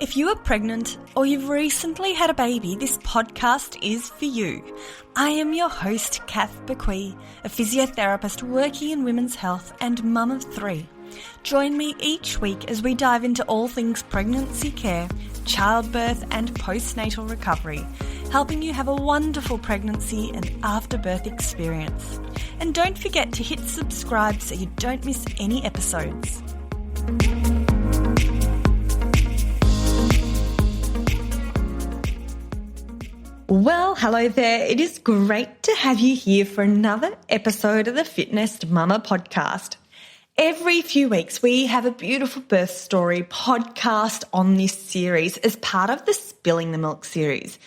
If you are pregnant or you've recently had a baby, this podcast is for you. I am your host, Kath Bequee, a physiotherapist working in women's health and mum of 3. Join me each week as we dive into all things pregnancy care, childbirth and postnatal recovery, helping you have a wonderful pregnancy and afterbirth experience. And don't forget to hit subscribe so you don't miss any episodes. Well, hello there. It is great to have you here for another episode of the Fitness Mama podcast. Every few weeks, we have a beautiful birth story podcast on this series as part of the Spilling the Milk series.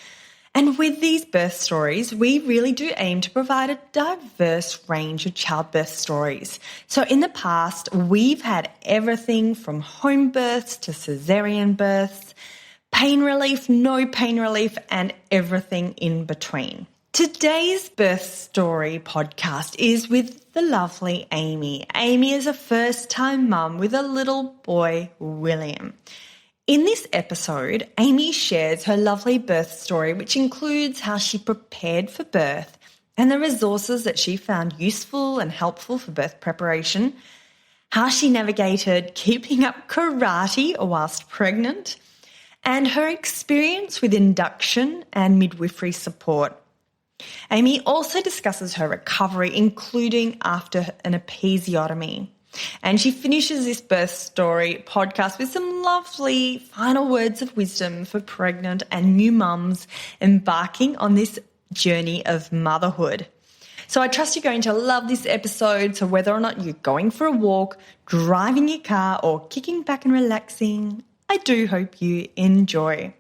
And with these birth stories, we really do aim to provide a diverse range of childbirth stories. So in the past, we've had everything from home births to cesarean births, pain relief, no pain relief, and everything in between. Today's birth story podcast is with the lovely Amy. Amy is a first-time mum with a little boy, William. In this episode, Amy shares her lovely birth story, which includes how she prepared for birth and the resources that she found useful and helpful for birth preparation, how she navigated keeping up karate whilst pregnant, and her experience with induction and midwifery support. Amy also discusses her recovery, including after an episiotomy. And she finishes this birth story podcast with some lovely final words of wisdom for pregnant and new mums embarking on this journey of motherhood. So I trust you're going to love this episode. So whether or not you're going for a walk, driving your car, or kicking back and relaxing, I do hope you enjoy.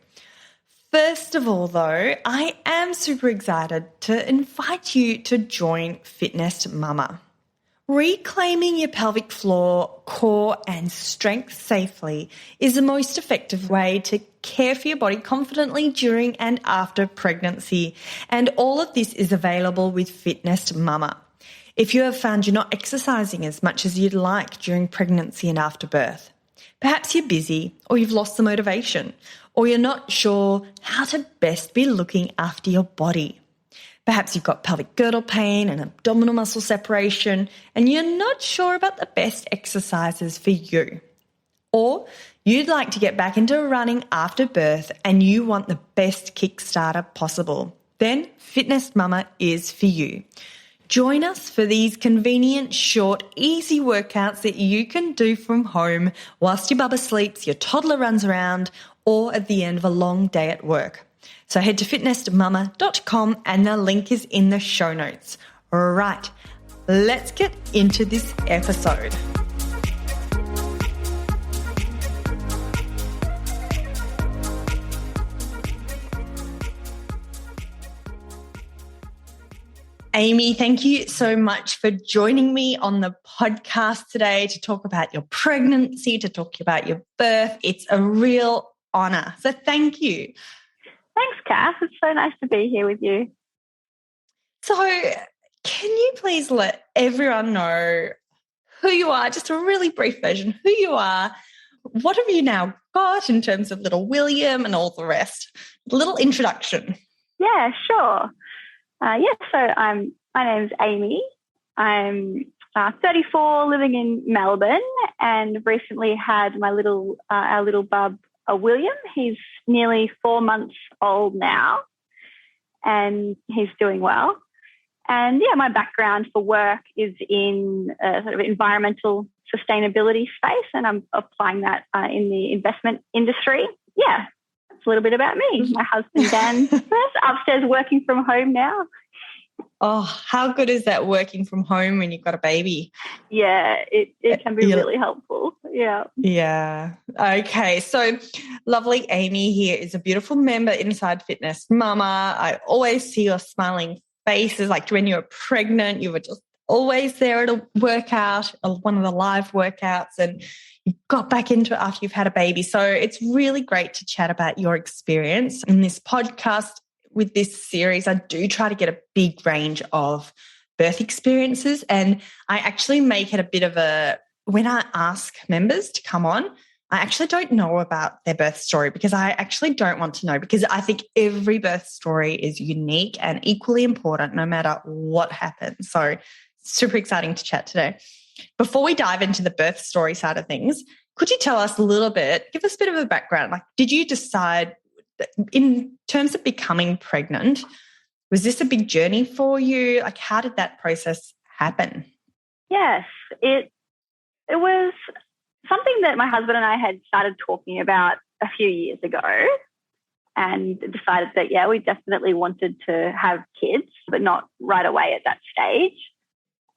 First of all, though, I am super excited to invite you to join Fitness Mama. Reclaiming your pelvic floor, core, and strength safely is the most effective way to care for your body confidently during and after pregnancy. And all of this is available with Fitness Mama. If you have found you're not exercising as much as you'd like during pregnancy and after birth, perhaps you're busy or you've lost the motivation or you're not sure how to best be looking after your body. Perhaps you've got pelvic girdle pain and abdominal muscle separation and you're not sure about the best exercises for you. Or you'd like to get back into running after birth and you want the best Kickstarter possible. Then Fitness Mama is for you. Join us for these convenient, short, easy workouts that you can do from home whilst your bubba sleeps, your toddler runs around, or at the end of a long day at work. So head to fitnessmama.com and the link is in the show notes. All right, let's get into this episode. Amy, thank you so much for joining me on the podcast today to talk about your pregnancy, to talk about your birth. It's a real honour. So thank you. Thanks, Kath. It's so nice to be here with you. So can you please let everyone know who you are, just a really brief version, who you are, what have you now got in terms of little William and all the rest? A little introduction. Yeah, sure. My name's Amy. I'm 34, living in Melbourne, and recently had our little bub, William. He's nearly 4 months old now, and he's doing well. And my background for work is in sort of environmental sustainability space, and I'm applying that in the investment industry. Yeah. A little bit about me. My husband, Dan, is upstairs working from home now. Oh, how good is that working from home when you've got a baby? Yeah, it can be really helpful. Yeah. Yeah. Okay. So lovely Amy here is a beautiful member inside Fitness Mama. I always see your smiling faces. Like when you were pregnant, you were just always there at a workout, one of the live workouts, and you got back into it after you've had a baby. So it's really great to chat about your experience in this podcast. With this series, I do try to get a big range of birth experiences, and I actually make it a bit of a, when I ask members to come on, I actually don't know about their birth story because I actually don't want to know, because I think every birth story is unique and equally important no matter what happens. So super exciting to chat today. Before we dive into the birth story side of things, could you tell us a little bit, give us a bit of a background? Like, did you decide, in terms of becoming pregnant, was this a big journey for you? Like, how did that process happen? Yes, it was something that my husband and I had started talking about a few years ago, and decided that, yeah, we definitely wanted to have kids, but not right away at that stage.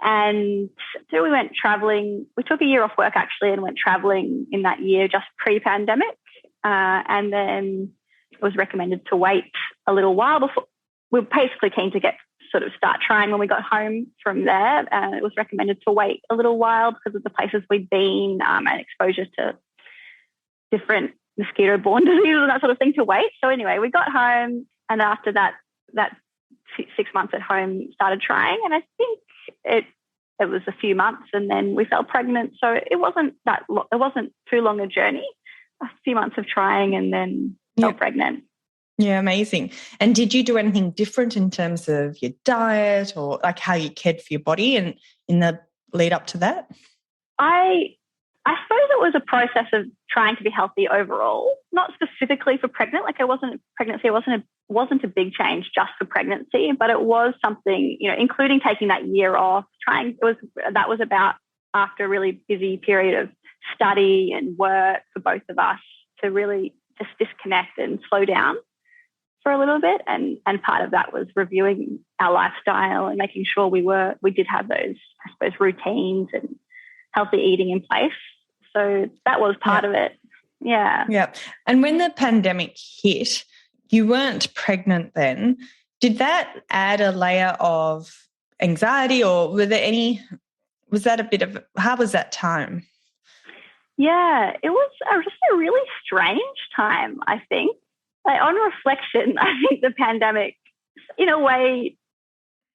And so we went traveling. We took a year off work actually and went traveling in that year, just pre-pandemic. And then it was recommended to wait a little while before. We were basically keen to start trying when we got home from there. It was recommended to wait a little while because of the places we'd been, and exposure to different mosquito-borne diseases and that sort of thing, to wait. So anyway, we got home, and after that 6 months at home, started trying, and I think it was a few months, and then we fell pregnant. So it wasn't too long a journey. A few months of trying, and then fell pregnant. Yeah, amazing. And did you do anything different in terms of your diet or like how you cared for your body and in the lead up to that? I suppose it was a process of trying to be healthy overall, not specifically for pregnant. Like, pregnancy wasn't a big change just for pregnancy, but it was something, including taking that year off, that was about after a really busy period of study and work for both of us, to really just disconnect and slow down for a little bit. And part of that was reviewing our lifestyle and making sure we did have those, I suppose, routines and healthy eating in place. So that was part of it. Yeah. Yeah. And when the pandemic hit, you weren't pregnant then. Did that add a layer of anxiety, or was that a bit of, how was that time? Yeah, it was just a really strange time, I think. Like, on reflection, I think the pandemic, in a way,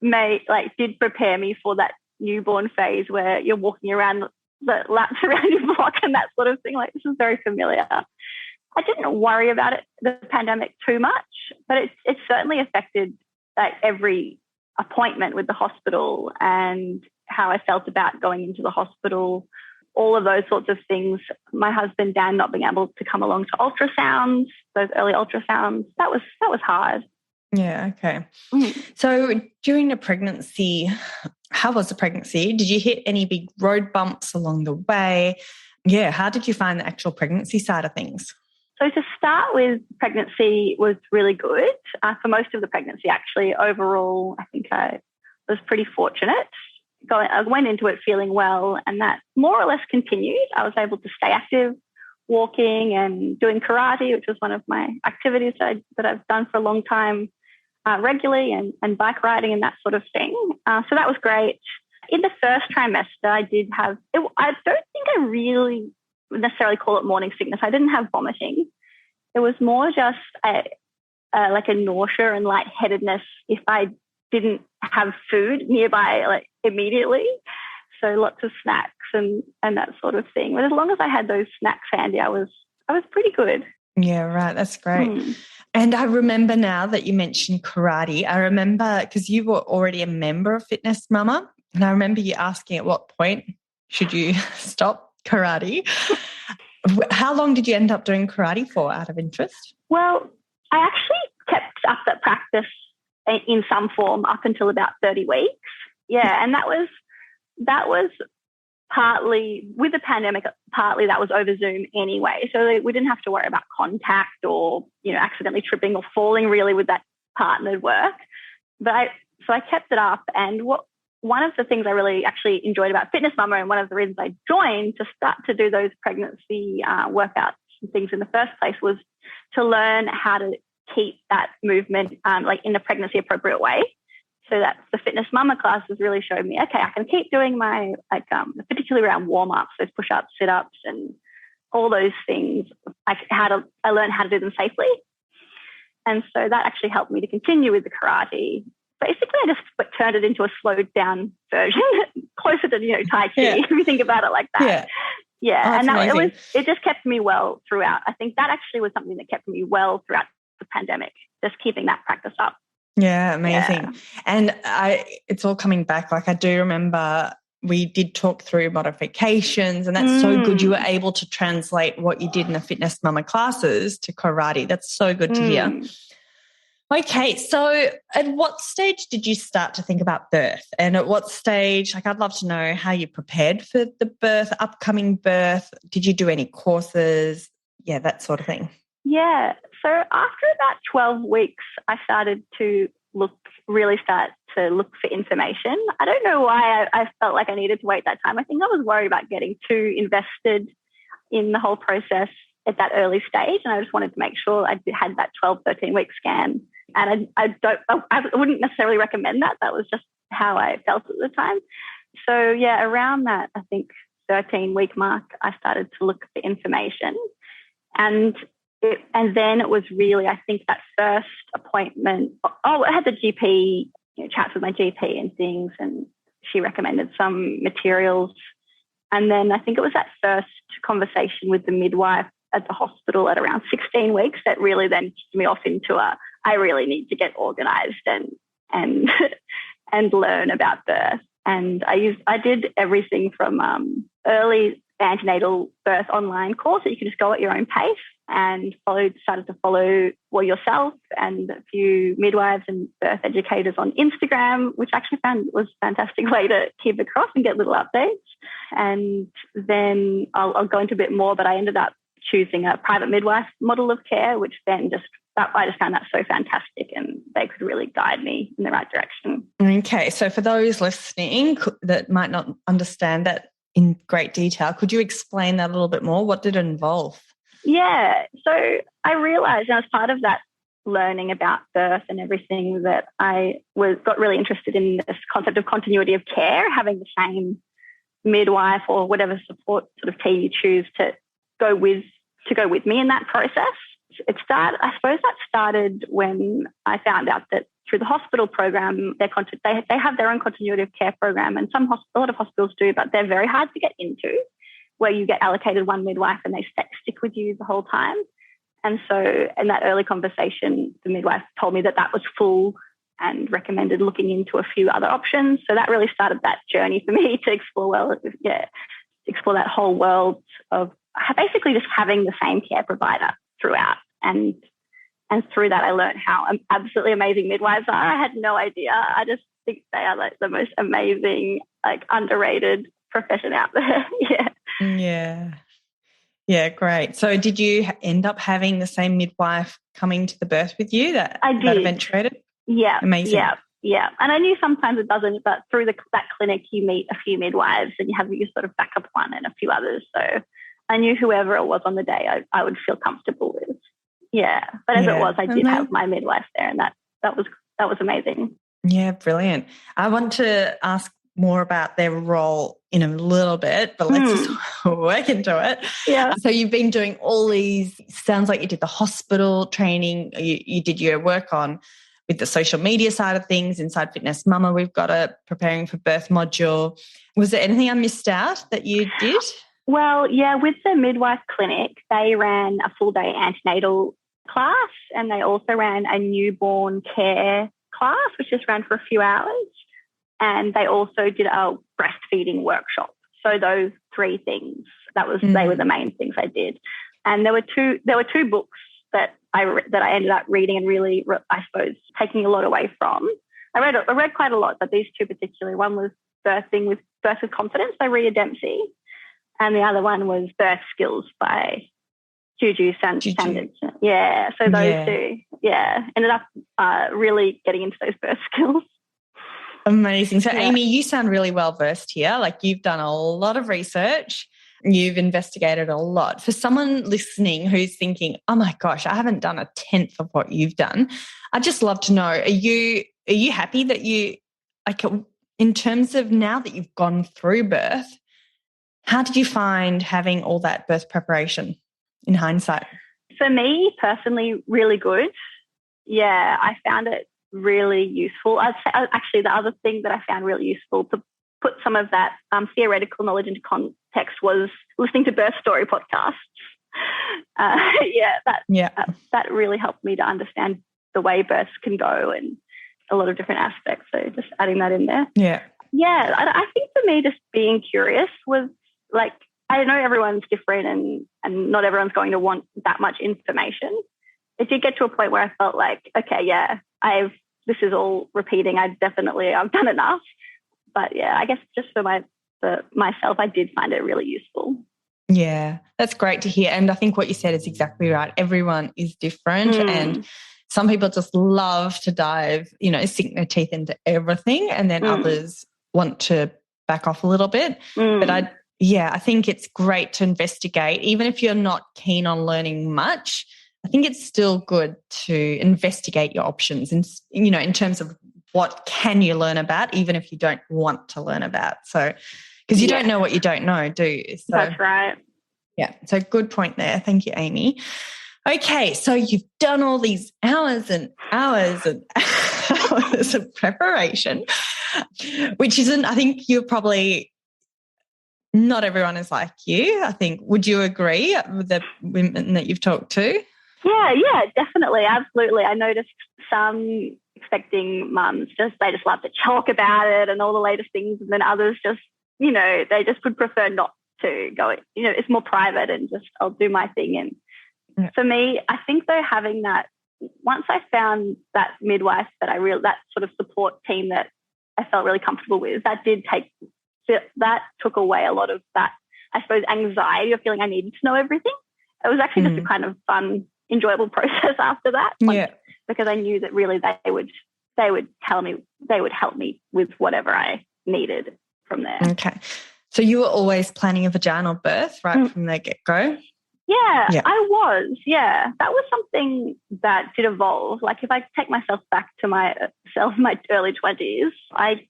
did prepare me for that newborn phase where you're walking around the laps around your block and that sort of thing. Like, this is very familiar. I didn't worry about the pandemic too much, but it certainly affected every appointment with the hospital and how I felt about going into the hospital. All of those sorts of things. My husband, Dan, not being able to come along to ultrasounds, those early ultrasounds, that was hard. Yeah, okay. So during the pregnancy, how was the pregnancy? Did you hit any big road bumps along the way? Yeah, how did you find the actual pregnancy side of things? So to start with, pregnancy was really good. For most of the pregnancy, actually, overall, I think I was pretty fortunate. I went into it feeling well, and that more or less continued. I was able to stay active, walking and doing karate, which was one of my activities that I've done for a long time, regularly, and bike riding and that sort of thing. So that was great. In the first trimester, I did have, I don't think I really necessarily call it morning sickness. I didn't have vomiting. It was more just like a nausea and lightheadedness if I didn't have food nearby immediately. So lots of snacks and that sort of thing. But as long as I had those snacks handy, I was pretty good. Yeah, right. That's great. And I remember now that you mentioned karate, I remember because you were already a member of Fitness Mama, and I remember you asking at what point should you stop karate. How long did you end up doing karate for, out of interest? Well, I actually kept up that practice in some form up until about 30 weeks. Yeah, and that was partly with the pandemic, partly that was over Zoom anyway. So we didn't have to worry about contact or, accidentally tripping or falling really with that partnered work. But I kept it up. And one of the things I really actually enjoyed about Fitness Mama, and one of the reasons I joined to start to do those pregnancy workouts and things in the first place, was to learn how to keep that movement in the pregnancy appropriate way. So that's the Fitness Mama classes really showed me, okay, I can keep doing my, particularly around warm-ups, those push-ups, sit-ups, and all those things. I learned how to do them safely. And so that actually helped me to continue with the karate. Basically, I just turned it into a slowed down version, closer to, Tai Chi, if you think about it like that. Yeah. Oh, that's And amazing. it just kept me well throughout. I think that actually was something that kept me well throughout the pandemic, just keeping that practice up. Yeah, amazing. Yeah. And it's all coming back. Like I do remember we did talk through modifications, and that's so good. You were able to translate what you did in the Fitness Mama classes to karate. That's so good to hear. Okay, so at what stage did you start to think about birth? And at what stage, like I'd love to know how you prepared for the birth, upcoming birth. Did you do any courses? Yeah, that sort of thing. Yeah. So after about 12 weeks, I started to really start to look for information. I don't know why I felt like I needed to wait that time. I think I was worried about getting too invested in the whole process at that early stage. And I just wanted to make sure I had that 12, 13-week scan. And I wouldn't necessarily recommend that. That was just how I felt at the time. So yeah, around that, I think 13-week mark, I started to look for information. And then it was really, I think, that first appointment. I had the GP, chats with my GP and things, and she recommended some materials. And then I think it was that first conversation with the midwife at the hospital at around 16 weeks that really then kicked me off into I really need to get organised and learn about birth. And I did everything from early antenatal birth online course that you could just go at your own pace, and started to follow yourself and a few midwives and birth educators on Instagram, which I actually found was a fantastic way to keep across and get little updates. And then I'll go into a bit more, but I ended up choosing a private midwife model of care, which then I just found that so fantastic, and they could really guide me in the right direction. Okay, so for those listening that might not understand that in great detail, could you explain that a little bit more? What did it involve? Yeah, so I realised as part of that learning about birth and everything that I got really interested in this concept of continuity of care, having the same midwife or whatever support sort of team you choose to go with me in that process. I suppose that started when I found out that through the hospital program, they have their own continuity of care program, and a lot of hospitals do, but they're very hard to get into, where you get allocated one midwife and they stick with you the whole time. And so in that early conversation, the midwife told me that was full and recommended looking into a few other options. So that really started that journey for me to explore that whole world of basically just having the same care provider throughout. And through that, I learned how absolutely amazing midwives are. I had no idea. I just think they are like the most amazing, like underrated profession out there. Yeah. Yeah, great. So did you end up having the same midwife coming to the birth with you that eventuated? Yeah. Amazing. Yeah. And I knew sometimes it doesn't, but through that clinic, you meet a few midwives and you have your sort of backup one and a few others. So I knew whoever it was on the day, I would feel comfortable with. Yeah. But as it was, I did have my midwife there, and that was amazing. Yeah, brilliant. I want to ask more about their role in a little bit, but let's just work into it. Yeah. So you've been doing all these, sounds like you did the hospital training, you did your work with the social media side of things. Inside Fitness Mama, we've got a preparing for birth module. Was there anything I missed out that you did? Well, yeah, with the midwife clinic, they ran a full day antenatal class, and they also ran a newborn care class, which just ran for a few hours. And they also did a breastfeeding workshop. So those three things, they were the main things I did. And there were two books that I ended up reading and really, I suppose, taking a lot away from. I read quite a lot, but these two particularly. One was Birth with Confidence by Rhea Dempsey, and the other one was Birth Skills by Juju Sanders. Yeah, so those two, ended up really getting into those birth skills. Amazing. So, Amy, you sound really well versed here. Like, you've done a lot of research. You've investigated a lot. For someone listening who's thinking, oh my gosh, I haven't done a tenth of what you've done, I'd just love to know, are you happy that you, like, in terms of now that you've gone through birth, how did you find having all that birth preparation in hindsight? For me personally, really good. Yeah, I found it really useful. I'd say, actually, the other thing that I found really useful put some of that theoretical knowledge into context was listening to birth story podcasts. That really helped me to understand the way births can go and a lot of different aspects. So just adding that in there. Yeah. I think for me, just being curious was like, I know everyone's different and not everyone's going to want that much information. It did get to a point where I felt like, okay, yeah, this is all repeating. I've done enough. But yeah, I guess just for myself, I did find it really useful. Yeah, that's great to hear. And I think what you said is exactly right. Everyone is different and some people just love to dive, sink their teeth into everything, and then others want to back off a little bit. But I think it's great to investigate. Even if you're not keen on learning much, I think it's still good to investigate your options and, in terms of what can you learn about, even if you don't want to learn about. So, because you don't know what you don't know, do you? So, that's right. Yeah, so good point there. Thank you, Amy. Okay, so you've done all these hours and hours and hours of preparation, which isn't, I think you're probably, not everyone is like you. I think, would you agree with the women that you've talked to? Yeah, definitely. Absolutely. I noticed some expecting mums they just love to talk about it and all the latest things. And then others just, they just would prefer not to go, it's more private and just I'll do my thing. And for me, I think though having that, once I found that midwife that that sort of support team that I felt really comfortable with, that took away a lot of that, I suppose, anxiety of feeling I needed to know everything. It was actually just a kind of fun, enjoyable process after that. Because I knew that really they would help me with whatever I needed from there. Okay. So you were always planning a vaginal birth right from the get-go? Yeah, I was. Yeah, that was something that did evolve. Like if I take myself back to my early 20s, I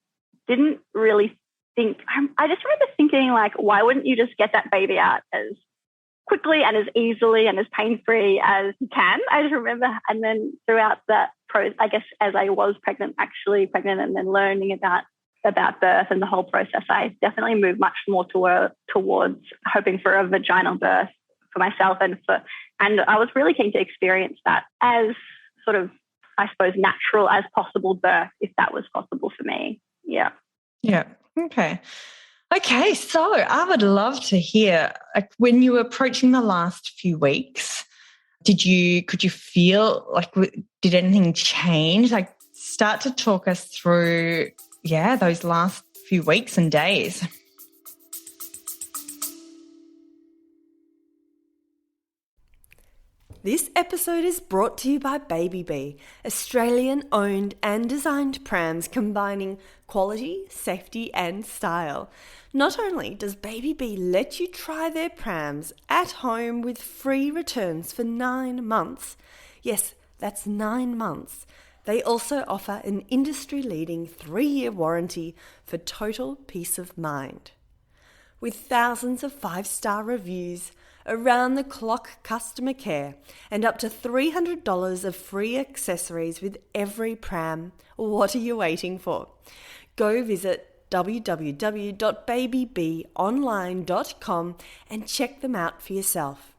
didn't really think, I just remember thinking like, why wouldn't you just get that baby out as quickly and as easily and as pain-free as you can? I just remember, and then throughout that I guess as I was pregnant and then learning about birth and the whole process, I definitely moved much more towards hoping for a vaginal birth for myself and I was really keen to experience that as sort of, I suppose, natural as possible birth, if that was possible for me. Yeah. Okay, so I would love to hear, like, when you were approaching the last few weeks, could you feel like, did anything change? Like, start to talk us through, those last few weeks and days. This episode is brought to you by Baby Bee, Australian-owned and designed prams combining quality, safety and style. Not only does Baby Bee let you try their prams at home with free returns for 9 months. Yes, that's 9 months. They also offer an industry-leading 3-year warranty for total peace of mind. With thousands of 5-star reviews, around-the-clock customer care, and up to $300 of free accessories with every pram, what are you waiting for? Go visit www.babybeeonline.com and check them out for yourself.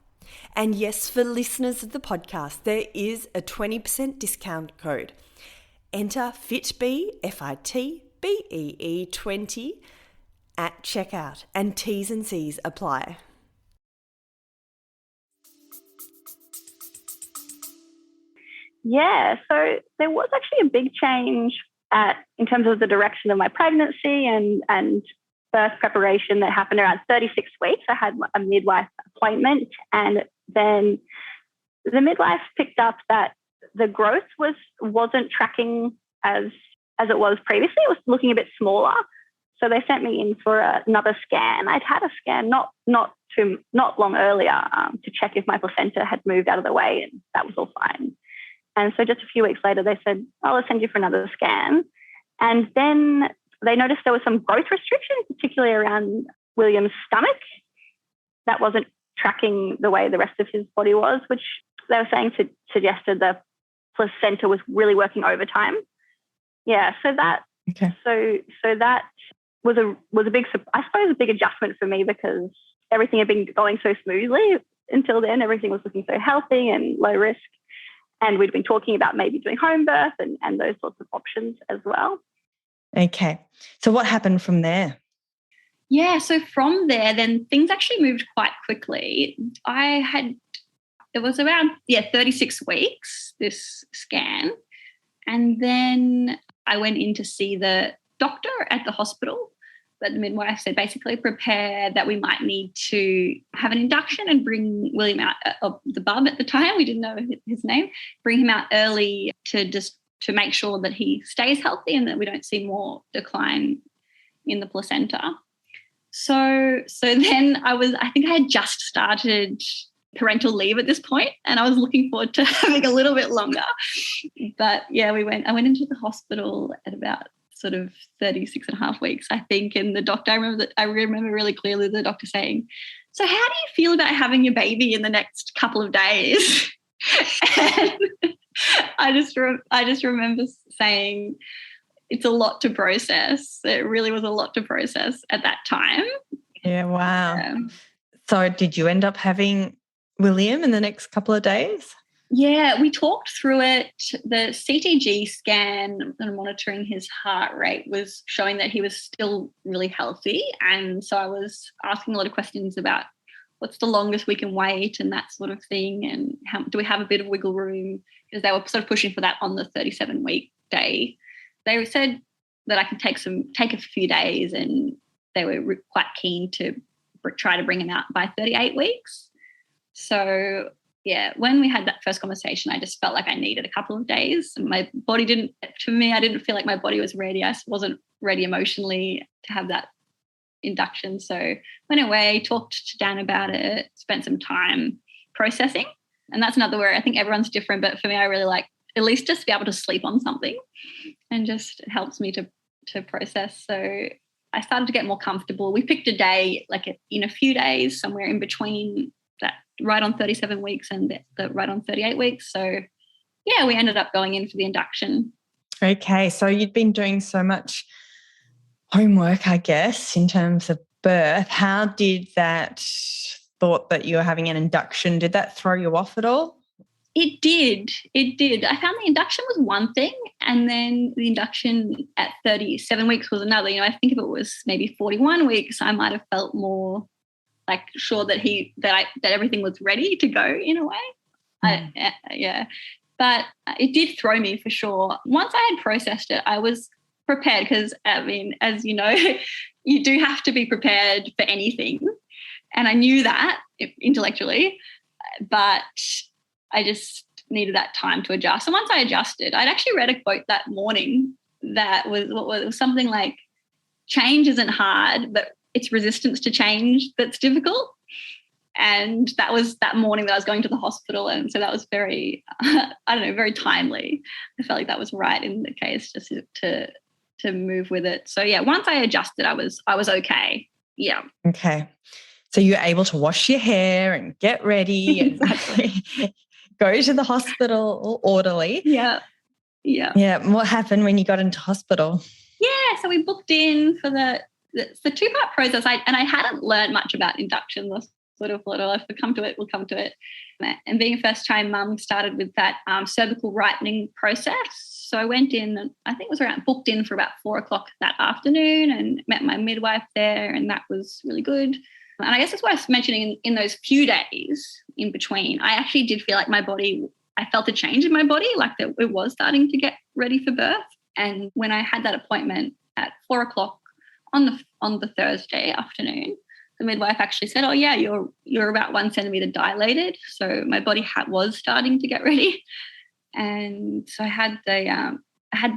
And yes, for listeners of the podcast, there is a 20% discount code. Enter FITBEE, FITBEE 20 at checkout, and T's and C's apply. Yeah, so there was actually a big change in terms of the direction of my pregnancy and birth preparation that happened around 36 weeks. I had a midwife appointment, and then the midwife picked up that the growth wasn't tracking as it was previously. It was looking a bit smaller. So they sent me in for another scan. I'd had a scan not long earlier to check if my placenta had moved out of the way, and that was all fine. And so just a few weeks later, they said, "Oh, I'll send you for another scan." And then they noticed there was some growth restriction, particularly around William's stomach. That wasn't tracking the way the rest of his body was, which they were saying suggested the placenta was really working overtime. Yeah, so that was a big, I suppose, a big adjustment for me because everything had been going so smoothly until then. Everything was looking so healthy and low risk. And we'd been talking about maybe doing home birth and those sorts of options as well. Okay. So what happened from there? Yeah, so from there, then things actually moved quite quickly. It was around, 36 weeks, this scan. And then I went in to see the doctor at the hospital. But the midwife said basically prepare that we might need to have an induction and bring William out of the bub at the time. We didn't know his name. Bring him out early to make sure that he stays healthy and that we don't see more decline in the placenta. So then I think I had just started parental leave at this point and I was looking forward to having a little bit longer. But I went into the hospital at about sort of 36 and a half weeks, I think. And the doctor, I remember really clearly the doctor saying, so how do you feel about having your baby in the next couple of days? And I just remember saying, it's a lot to process. It really was a lot to process at that time. Yeah, wow. So did you end up having William in the next couple of days? Yeah, we talked through it. The CTG scan and monitoring his heart rate was showing that he was still really healthy. And so I was asking a lot of questions about what's the longest we can wait and that sort of thing, and how do we have a bit of wiggle room, because they were sort of pushing for that on the 37-week day. They said that I could take a few days, and they were quite keen to try to bring him out by 38 weeks. So when we had that first conversation, I just felt like I needed a couple of days. My body I didn't feel like my body was ready. I wasn't ready emotionally to have that induction. So went away, talked to Dan about it, spent some time processing. And that's another where I think everyone's different. But for me, I really like at least just be able to sleep on something, and just helps me to process. So I started to get more comfortable. We picked a day, in a few days, somewhere in between that, right on 37 weeks and the right on 38 weeks. So, we ended up going in for the induction. Okay, so you'd been doing so much homework, I guess, in terms of birth. How did that thought that you were having an induction, did that throw you off at all? It did. I found the induction was one thing, and then the induction at 37 weeks was another. I think if it was maybe 41 weeks, I might have felt more sure that that everything was ready to go in a way. But it did throw me for sure. Once I had processed it, I was prepared because, as you know, you do have to be prepared for anything. And I knew that intellectually, but I just needed that time to adjust. And once I adjusted, I'd actually read a quote that morning that was something like, change isn't hard, but it's resistance to change that's difficult. And that was that morning that I was going to the hospital. And so that was very, very timely. I felt like that was right in the case, just to move with it. So once I adjusted, I was okay. Yeah. Okay. So you're able to wash your hair and get ready and go to the hospital all orderly. Yeah. What happened when you got into hospital? So we booked in for the two-part process. I hadn't learned much about induction. The sort of little, if we come to it, we'll come to it. And being a first-time mum, started with that cervical rightening process. So I went in, I think it was booked in for about 4:00 that afternoon, and met my midwife there, and that was really good. And I guess it's worth mentioning in those few days in between, I actually did feel like my body, I felt a change in my body, like that it was starting to get ready for birth. And when I had that appointment at 4:00 on the Thursday afternoon, the midwife actually said, "Oh yeah, you're about 1 centimeter dilated." So my body was starting to get ready, and so I had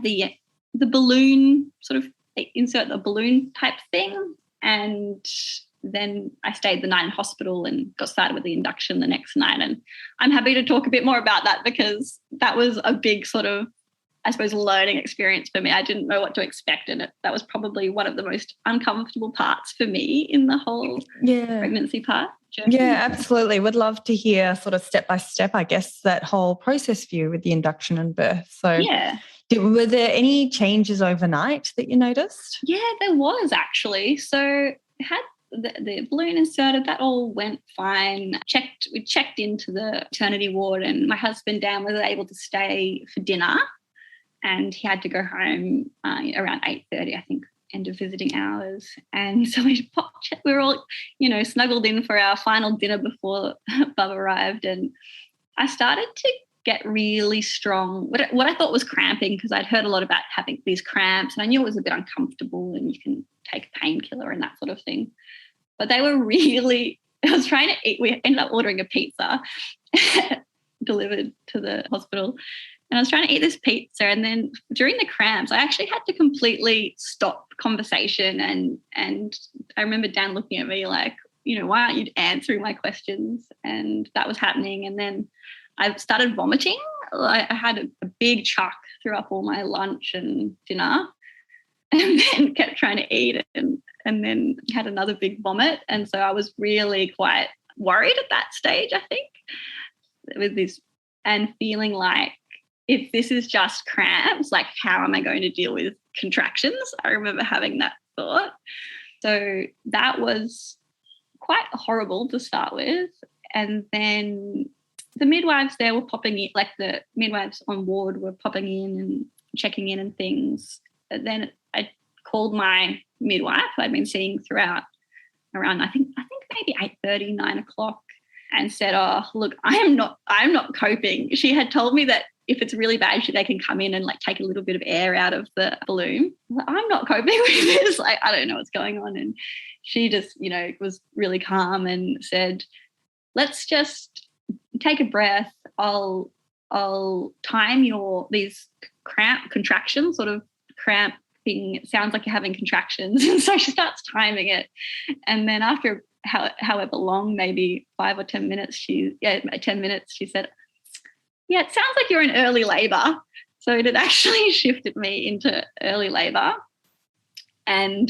the balloon, sort of insert the balloon type thing, and then I stayed the night in hospital and got started with the induction the next night. And I'm happy to talk a bit more about that because that was a big sort of, I suppose, learning experience for me. I didn't know what to expect, and that was probably one of the most uncomfortable parts for me in the whole pregnancy part. Journey. Yeah, absolutely. Would love to hear sort of step by step, I guess, that whole process for you with the induction and birth. So Were there any changes overnight that you noticed? Yeah, there was actually. So I had the balloon inserted, that all went fine. We checked into the maternity ward, and my husband Dan was able to stay for dinner, and he had to go home around 8:30, I think, end of visiting hours. And so we were all, snuggled in for our final dinner before Bub arrived, and I started to get really strong, what I thought was cramping, because I'd heard a lot about having these cramps, and I knew it was a bit uncomfortable and you can take a painkiller and that sort of thing. But they were really, I was trying to eat, we ended up ordering a pizza delivered to the hospital, and I was trying to eat this pizza, and then during the cramps I actually had to completely stop conversation, and I remember Dan looking at me like, why aren't you answering my questions? And that was happening. And then I started vomiting. I had a big chuck, threw up all my lunch and dinner, and then kept trying to eat, and then had another big vomit. And so I was really quite worried at that stage, I think, with this, and feeling like, if this is just cramps, like, how am I going to deal with contractions? I remember having that thought. So that was quite horrible to start with. And then the midwives there were popping in, like the midwives on ward were popping in and checking in and things. And then I called my midwife who I'd been seeing throughout, around I think maybe 8:30, 9 o'clock, and said, "Oh, look, I'm not coping." She had told me that if it's really bad, they can come in and like take a little bit of air out of the balloon. I'm not coping with this. Like, I don't know what's going on. And she just, was really calm and said, "Let's just take a breath. I'll time these contractions, sort of cramping. It sounds like you're having contractions." And so she starts timing it. And then after however long, maybe 5 or 10 minutes, 10 minutes, she said, "Yeah, it sounds like you're in early labour." So it had actually shifted me into early labour. And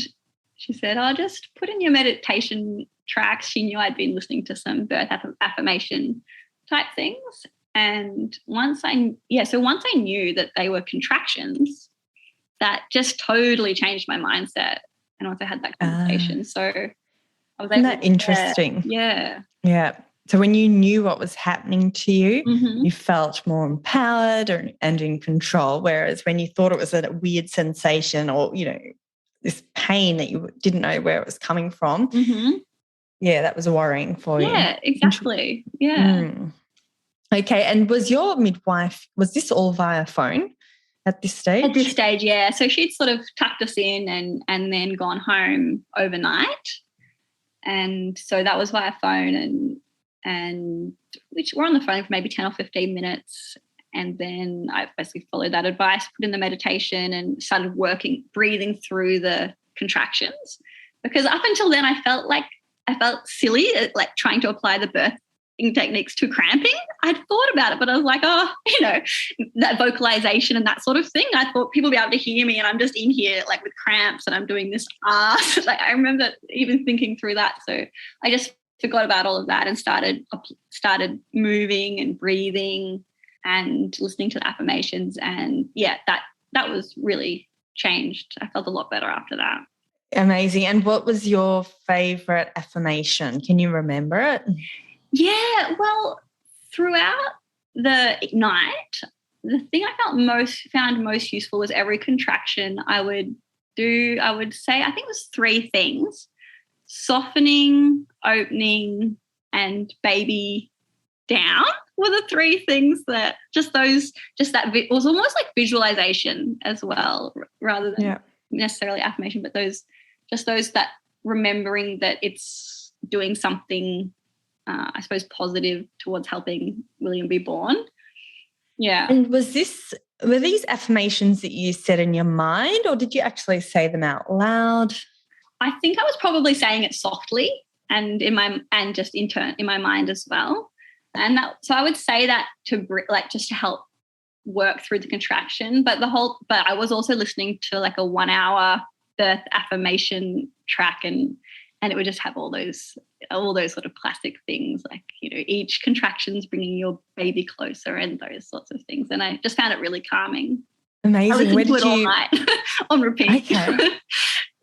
she said, "Oh, just put in your meditation tracks." She knew I'd been listening to some birth affirmation type things. And once I knew that they were contractions, that just totally changed my mindset. And once I had that conversation, so I was able. Isn't that interesting? Yeah. Yeah. So when you knew what was happening to you, Mm-hmm. you felt more empowered and in control, whereas when you thought it was a weird sensation or, this pain that you didn't know where it was coming from, yeah, that was worrying for you. Yeah, exactly. Yeah. Okay, and was this all via phone at this stage? At this stage, yeah. So she'd sort of tucked us in and then gone home overnight. And so that was via phone, and which we're on the phone for maybe 10 or 15 minutes. And then I basically followed that advice, put in the meditation, and started breathing through the contractions. Because up until then I felt silly, like trying to apply the birthing techniques to cramping. I'd thought about it, but I was like, that vocalization and that sort of thing. I thought people would be able to hear me, and I'm just in here like with cramps and I'm doing this. Like, I remember even thinking through that. So I just forgot about all of that and started moving and breathing and listening to the affirmations. And yeah, that was really changed. I felt a lot better after that. Amazing. And what was your favourite affirmation? Can you remember it? Yeah, well, throughout the night, the thing I found most useful was every contraction I would say, I think it was 3 things: softening, opening, and baby down were the 3 things that it was almost like visualization as well, rather than necessarily affirmation, but those that remembering that it's doing something, I suppose, positive towards helping William be born. Yeah. And were these affirmations that you said in your mind, or did you actually say them out loud? I think I was probably saying it softly and in my mind as well. And so I would say that just to help work through the contraction, but I was also listening to like a 1-hour birth affirmation track, and it would just have all those sort of classic things, like, each contraction's bringing your baby closer and those sorts of things. And I just found it really calming. I Amazing. listened to it all night on repeat. Okay.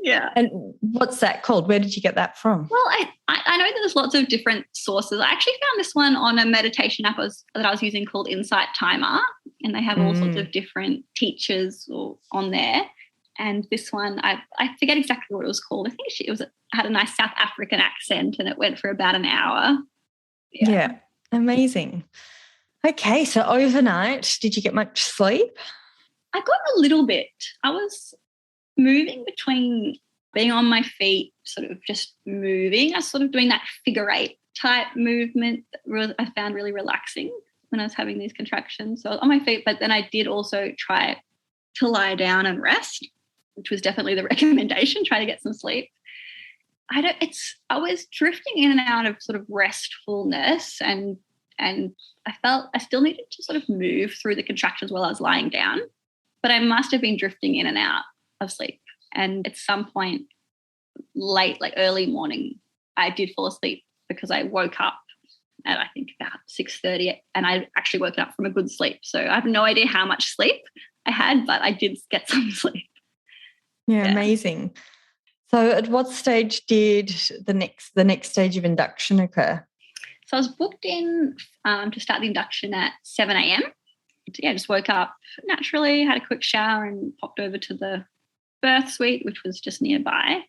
Yeah. And what's that called? Where did you get that from? Well, I know that there's lots of different sources. I actually found this one on a meditation app that I was using called Insight Timer, and they have all sorts of different teachers on there. And this one, I forget exactly what it was called. I think it had a nice South African accent, and it went for about an hour. Yeah. Amazing. Okay, so overnight, did you get much sleep? I got a little bit. I was moving between being on my feet, sort of just moving. I was sort of doing that figure 8 type movement that I found really relaxing when I was having these contractions. So I was on my feet, but then I did also try to lie down and rest, which was definitely the recommendation, try to get some sleep. I was drifting in and out of sort of restfulness, and I felt I still needed to sort of move through the contractions while I was lying down, but I must have been drifting in and out of sleep. And at some point late, like early morning, I did fall asleep because I woke up at I think about 6:30, and I actually woken up from a good sleep. So I have no idea how much sleep I had, but I did get some sleep. Yeah, amazing. So at what stage did the next stage of induction occur? So I was booked in to start the induction at 7 a.m. Yeah, just woke up naturally, had a quick shower and popped over to the birth suite, which was just nearby.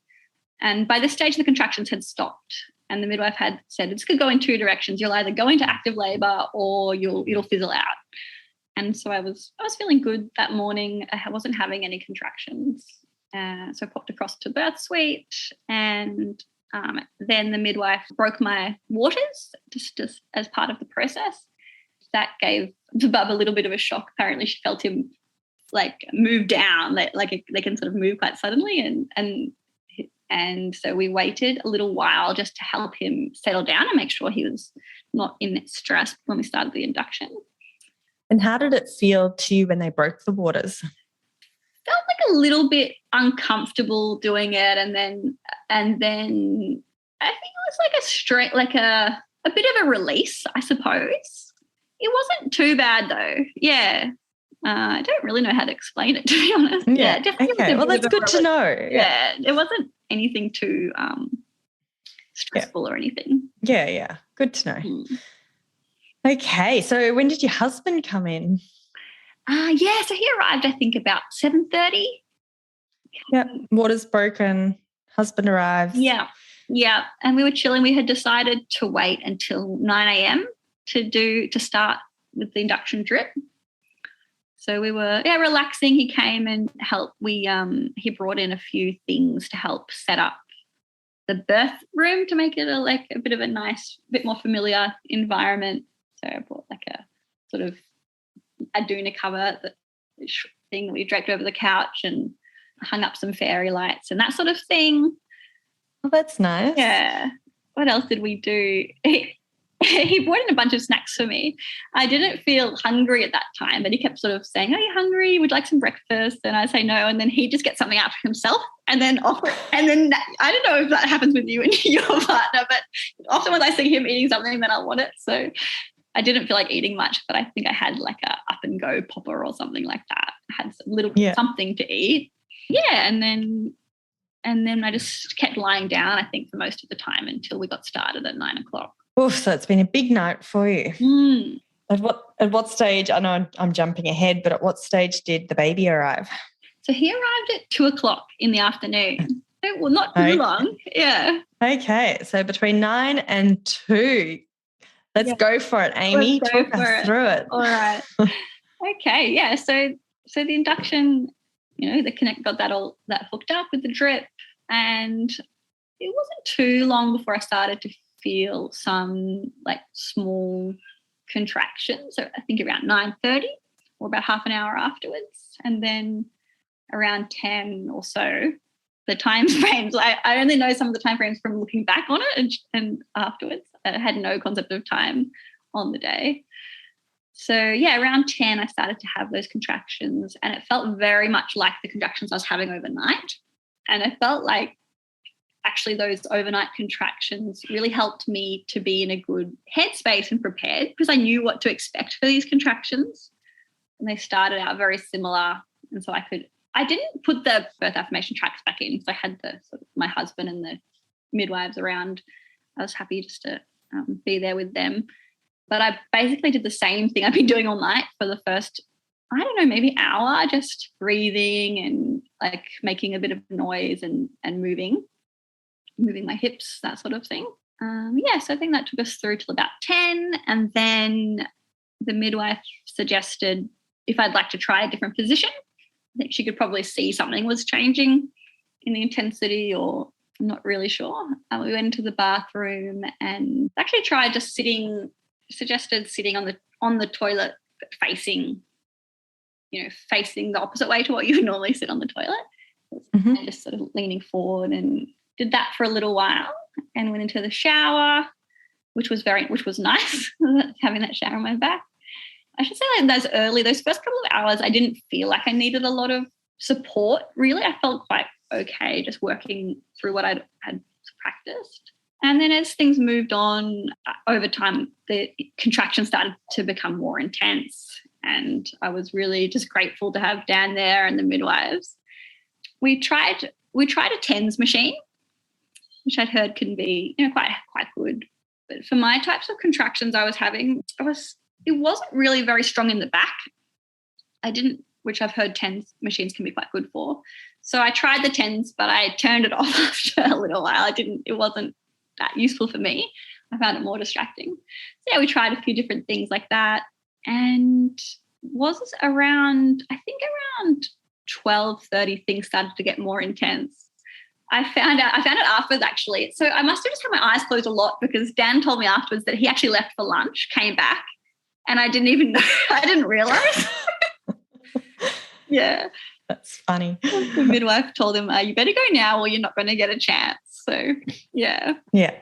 And by this stage, the contractions had stopped, and the midwife had said, this could go in 2 directions. You'll either go into active labour or it'll fizzle out. And so I was feeling good that morning. I wasn't having any contractions. So I popped across to birth suite, and then the midwife broke my waters just as part of the process. That gave the bub a little bit of a shock. Apparently she felt him like move down, like they can sort of move quite suddenly. And so we waited a little while just to help him settle down and make sure he was not in stress when we started the induction. And how did it feel to you when they broke the waters? Felt like a little bit uncomfortable doing it, and then I think it was like a bit of a release, I suppose. It wasn't too bad though. Yeah. I don't really know how to explain it, to be honest. Yeah, definitely. Okay. Well, that's good to know. Yeah, it wasn't anything too stressful or anything. Yeah. Good to know. Mm. Okay, so when did your husband come in? So he arrived, I think, about 7:30. Yep, water's broken, husband arrives. Yeah, and we were chilling. We had decided to wait until 9 a.m. to start with the induction drip. So we were relaxing. He came and helped. He brought in a few things to help set up the birth room to make it a bit of a nice, bit more familiar environment. So I brought like a sort of a doona cover, the thing that we draped over the couch, and hung up some fairy lights and that sort of thing. Well, that's nice. Yeah. What else did we do? He brought in a bunch of snacks for me. I didn't feel hungry at that time, but he kept sort of saying, "Are you hungry? Would you like some breakfast?" And I say no, and then he just gets something out for himself, and then offer. And then I don't know if that happens with you and your partner, but often when I see him eating something, then I want it. So I didn't feel like eating much, but I think I had like a up and go popper or something like that. I had some little something to eat. Yeah, and then I just kept lying down, I think, for most of the time until we got started at 9 o'clock. Oof, so it's been a big night for you. Mm. At what stage, I know I'm jumping ahead, but at what stage did the baby arrive? So he arrived at 2 o'clock in the afternoon. Well, not too long. Yeah. Okay, so between 9 and 2. Let's go for it, Amy. Talk us through it. All right. Okay, yeah. So the induction, the Connect got that hooked up with the drip, and it wasn't too long before I started to feel some like small contractions. So I think around 9:30 or about half an hour afterwards, and then around 10 or so. The time frames, I only know some of the time frames from looking back on it and afterwards. I had no concept of time on the day. So, around 10 I started to have those contractions, and it felt very much like the contractions I was having overnight. And I felt like actually those overnight contractions really helped me to be in a good headspace and prepared, because I knew what to expect for these contractions. And they started out very similar And so I didn't put the birth affirmation tracks back in, so I had the sort of my husband and the midwives around. I was happy just to be there with them. But I basically did the same thing I've been doing all night for the first, I don't know, maybe hour, just breathing and like making a bit of noise and moving my hips, that sort of thing. So I think that took us through till about 10. And then the midwife suggested if I'd like to try a different position. I think she could probably see something was changing in the intensity, or I'm not really sure. We went into the bathroom and actually tried just suggested sitting on the toilet, but facing the opposite way to what you would normally sit on the toilet. Mm-hmm. And just sort of leaning forward, and did that for a little while and went into the shower, which was nice, having that shower on my back. I should say like those first couple of hours, I didn't feel like I needed a lot of support, really. I felt quite okay just working through what I had practiced. And then as things moved on over time, the contractions started to become more intense, and I was really just grateful to have Dan there and the midwives. We tried a TENS machine, which I'd heard can be quite good. But for my types of contractions I was having, it wasn't really very strong in the back. Which I've heard TENS machines can be quite good for. So I tried the TENS, but I turned it off after a little while. It wasn't that useful for me. I found it more distracting. So we tried a few different things like that. And was around 12:30 things started to get more intense. I found it afterwards, actually. So I must have just had my eyes closed a lot, because Dan told me afterwards that he actually left for lunch, came back, and I didn't even know. I didn't realise. Yeah. That's funny. The midwife told him, you better go now or you're not going to get a chance. So, yeah. Yeah.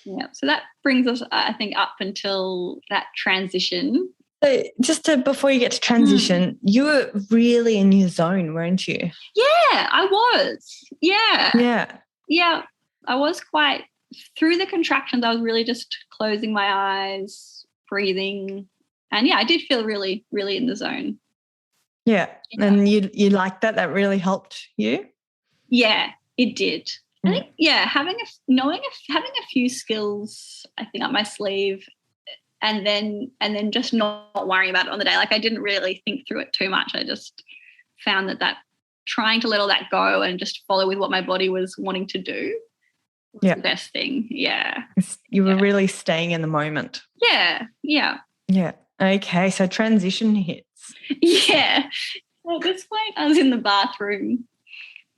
Yeah. So that brings us, I think, up until that transition. So before you get to transition, you were really in your zone, weren't you? Yeah, I was. Yeah. Yeah. Yeah. I was through the contractions, I was really just closing my eyes, breathing. And yeah, I did feel really, really in the zone. Yeah. And you liked that? That really helped you? Yeah, it did. I think, having a few skills, I think, up my sleeve, and then just not worrying about it on the day. Like, I didn't really think through it too much. I just found that trying to let all that go and just follow with what my body was wanting to do was the best thing. Yeah. You were really staying in the moment. Yeah. Yeah. Yeah. Okay. So transition hits. Yeah. At this point, I was in the bathroom.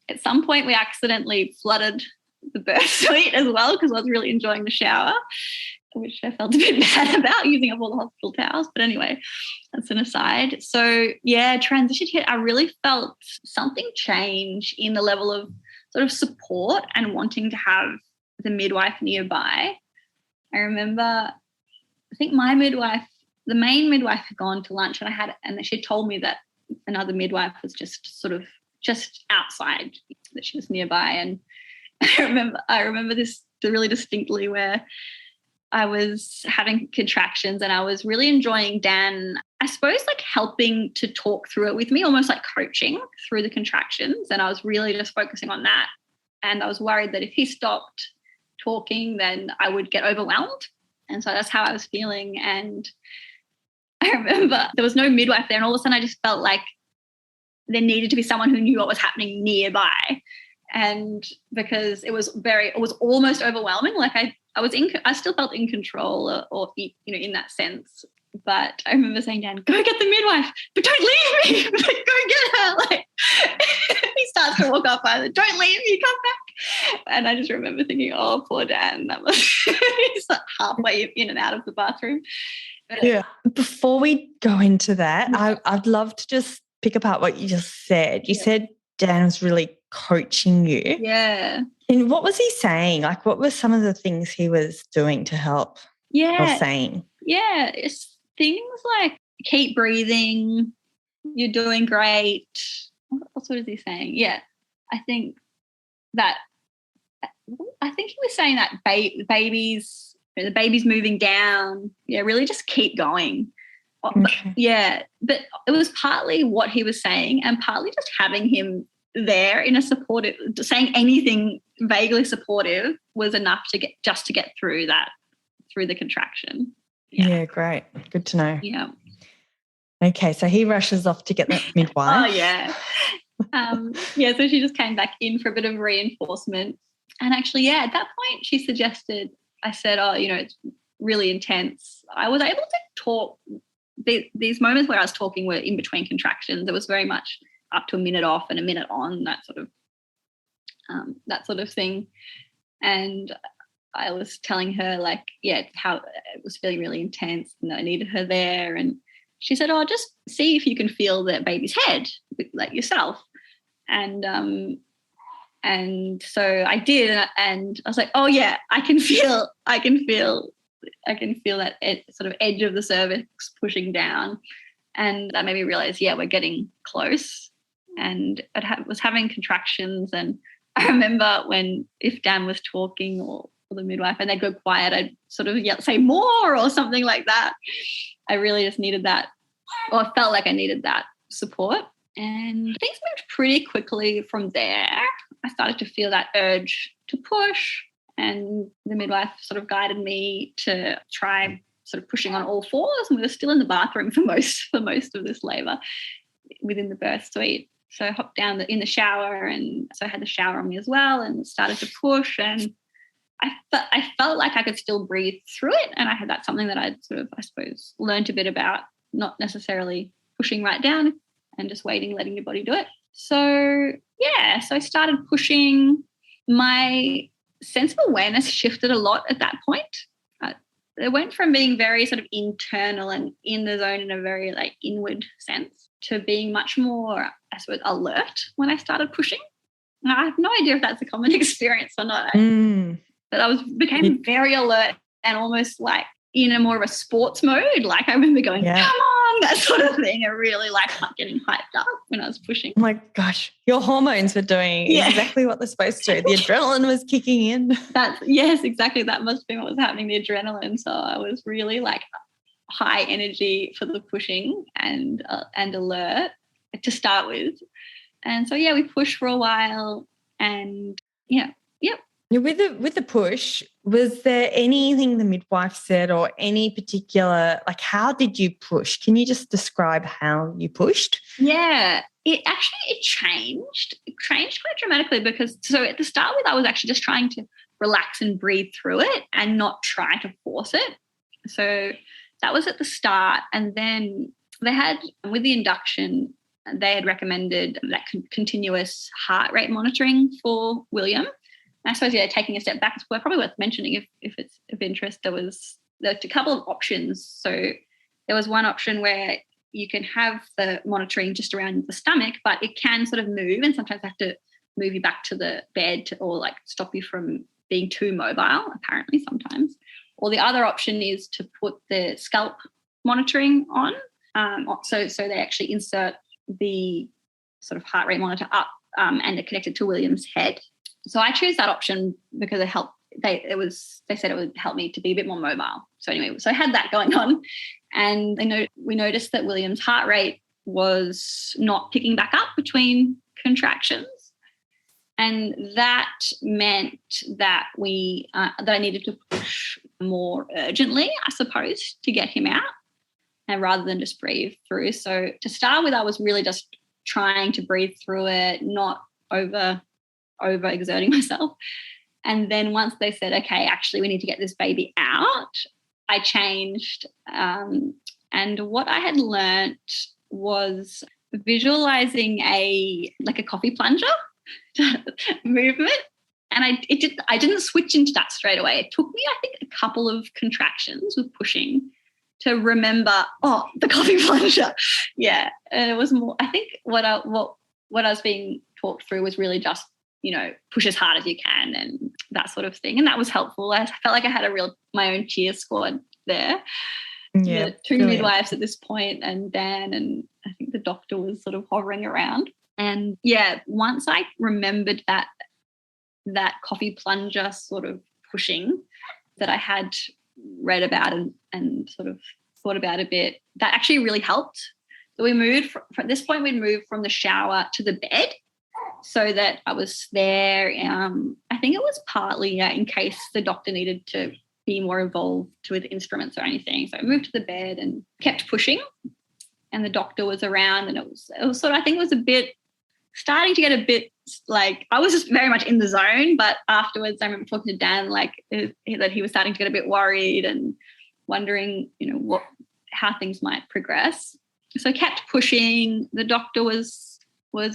At some point, we accidentally flooded the birth suite as well, because I was really enjoying the shower, which I felt a bit bad about, using up all the hospital towels. But anyway, that's an aside. So, yeah, transition hit. I really felt something change in the level of sort of support and wanting to have the midwife nearby. I remember, I think my midwife, the main midwife, had gone to lunch, and she told me that another midwife was just outside, that she was nearby. And I remember this really distinctly, where I was having contractions and I was really enjoying Dan, I suppose, like helping to talk through it with me, almost like coaching through the contractions. And I was really just focusing on that. And I was worried that if he stopped talking, then I would get overwhelmed. And so that's how I was feeling. And I remember there was no midwife there, and all of a sudden I just felt like there needed to be someone who knew what was happening nearby. And because it was almost overwhelming. Like I still felt in control, or in that sense. But I remember saying, Dan, go get the midwife, but don't leave me. Go get her. Like, he starts to walk up, don't leave me, come back. And I just remember thinking, oh, poor Dan. That was he's like halfway in and out of the bathroom. But yeah. Before we go into that, I'd love to just pick apart what you just said. You said Dan was really coaching you. Yeah. And what was he saying? Like, what were some of the things he was doing to help? Yeah. Or saying? Yeah. It's things like keep breathing, you're doing great. What else was he saying? Yeah. I think he was saying that the baby's moving down. Yeah, really just keep going. Okay. Yeah, but it was partly what he was saying and partly just having him there in a supportive, saying anything vaguely supportive was enough to get through the contraction. Yeah, great. Good to know. Yeah. Okay, so he rushes off to get the midwife. Oh, yeah. Yeah, so she just came back in for a bit of reinforcement. And actually, yeah, at that point she suggested, I said, oh, it's really intense. I was able to talk. These moments where I was talking were in between contractions. It was very much up to a minute off and a minute on, that sort of thing. And I was telling her, like, yeah, how it was feeling really intense and I needed her there. And she said, oh, just see if you can feel the baby's head, like yourself. And so I did, and I was like, oh yeah, I can feel that sort of edge of the cervix pushing down. And that made me realize, yeah, we're getting close. And I was having contractions. And I remember if Dan was talking or the midwife and they'd go quiet, I'd sort of say more or something like that. I really just needed that, or I felt like I needed that support. And things moved pretty quickly from there. I started to feel that urge to push, and the midwife sort of guided me to try sort of pushing on all fours, and we were still in the bathroom for most of this labour within the birth suite. So I hopped down in the shower, and so I had the shower on me as well, and started to push, and I felt like I could still breathe through it, and that's something that I'd sort of, I suppose, learned a bit about, not necessarily pushing right down and just waiting, letting your body do it. So yeah, so I started pushing. My sense of awareness shifted a lot at that point. It went from being very sort of internal and in the zone in a very like inward sense to being much more, I suppose, alert when I started pushing. Now, I have no idea if that's a common experience or not. But I became very alert and almost like in a more of a sports mode. Like I remember going, come on, that sort of thing. I really like getting hyped up when I was pushing. Oh my gosh, your hormones were doing exactly what they're supposed to. The adrenaline was kicking in. Yes, exactly. That must have been what was happening, the adrenaline. So I was really like high energy for the pushing and alert to start with. And so, yeah, we pushed for a while and With the push, was there anything the midwife said or any particular, like how did you push? Can you just describe how you pushed? Yeah, it changed. It changed quite dramatically because so at the start with I was actually just trying to relax and breathe through it and not try to force it. So that was at the start. And then they had, with the induction, they had recommended that continuous heart rate monitoring for William. I suppose, taking a step back, it's probably worth mentioning if it's of interest. There was a couple of options. So there was one option where you can have the monitoring just around the stomach, but it can sort of move and sometimes have to move you back to the bed or like stop you from being too mobile, apparently sometimes. Or the other option is to put the scalp monitoring on. So they actually insert the sort of heart rate monitor up and it connected to William's head. So I chose that option because it helped. They said it would help me to be a bit more mobile. So anyway, so I had that going on, and we noticed that William's heart rate was not picking back up between contractions, and that meant that that I needed to push more urgently, I suppose, to get him out, and rather than just breathe through. So to start with, I was really just trying to breathe through it, not overexerting myself. And then once they said, okay, actually we need to get this baby out, I changed. And what I had learnt was visualizing a coffee plunger movement. And I didn't switch into that straight away. It took me, I think, a couple of contractions with pushing to remember, the coffee plunger. Yeah. And it was more, I think what I was being talked through was really just, push as hard as you can and that sort of thing. And that was helpful. I felt like I had my own cheer squad there. Yeah. Two midwives at this point and Dan, and I think the doctor was sort of hovering around. And yeah, once I remembered that coffee plunger sort of pushing that I had read about and sort of thought about a bit. That actually really helped. So we moved from this point, we'd moved from the shower to the bed so that I was there. I think it was partly in case the doctor needed to be more involved with instruments or anything. So I moved to the bed and kept pushing, and the doctor was around, and it was sort of, I think it was a bit starting to get a bit like, I was just very much in the zone, but afterwards I remember talking to Dan that he was starting to get a bit worried and wondering, how things might progress. So I kept pushing. The doctor was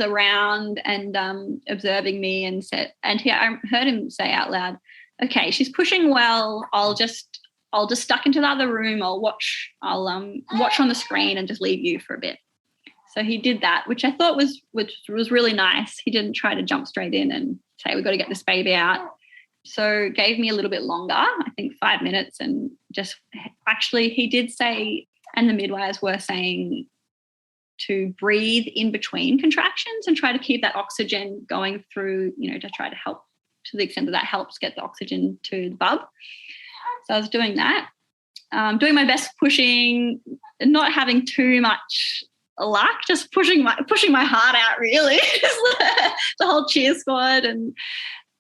around and observing me, and I heard him say out loud, "Okay, she's pushing well. I'll just duck into the other room. I'll watch on the screen and just leave you for a bit." So he did that, which I thought was really nice. He didn't try to jump straight in and say, "We've got to get this baby out." So gave me a little bit longer, I think 5 minutes, and just actually he did say, and the midwives were saying, to breathe in between contractions and try to keep that oxygen going through, to try to help to the extent that helps get the oxygen to the bub. So I was doing that, doing my best pushing, not having too much luck, just pushing my heart out, really. The whole cheer squad.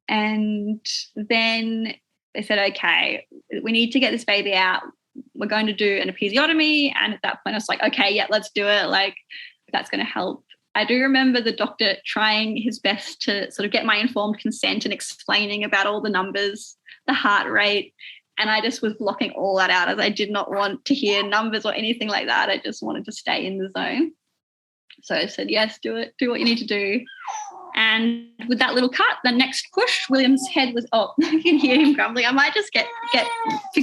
And then they said, "Okay, we need to get this baby out. We're going to do an episiotomy." And at that point I was like, okay, yeah, let's do it. Like, that's going to help. I do remember the doctor trying his best to sort of get my informed consent and explaining about all the numbers, the heart rate. And I just was blocking all that out, as I did not want to hear numbers or anything like that. I just wanted to stay in the zone. So I said, yes, do it. Do what you need to do. And with that little cut, the next push, William's head was, I can hear him grumbling. I might just pick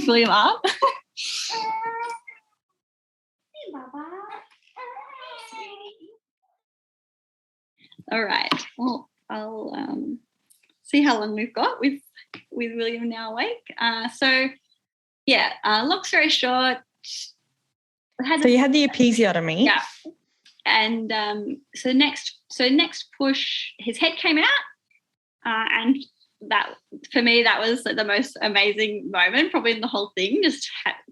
William up. Hey, Baba. All right. Well, I'll see how long we've got with William now awake. Long story short. So you had the episiotomy. Yeah. And so next push, his head came out, and that, for me, that was the most amazing moment probably in the whole thing, just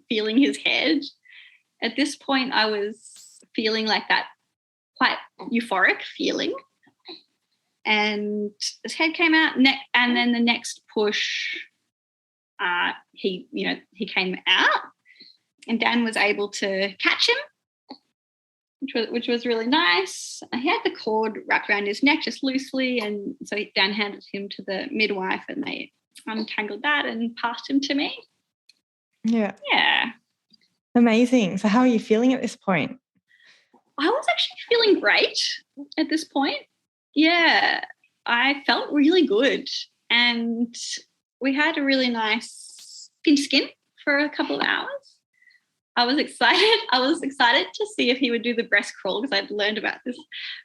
feeling his head. At this point I was feeling like that quite euphoric feeling, and his head came out, and then the next push he came out, and Dan was able to catch him, which was really nice. He had the cord wrapped around his neck just loosely, and so Dan handed him to the midwife, and they untangled that and passed him to me. Yeah. Yeah. Amazing. So how are you feeling at this point? I was actually feeling great at this point. Yeah. I felt really good, and we had a really nice skin for a couple of hours. I was excited to see if he would do the breast crawl, because I'd learned about this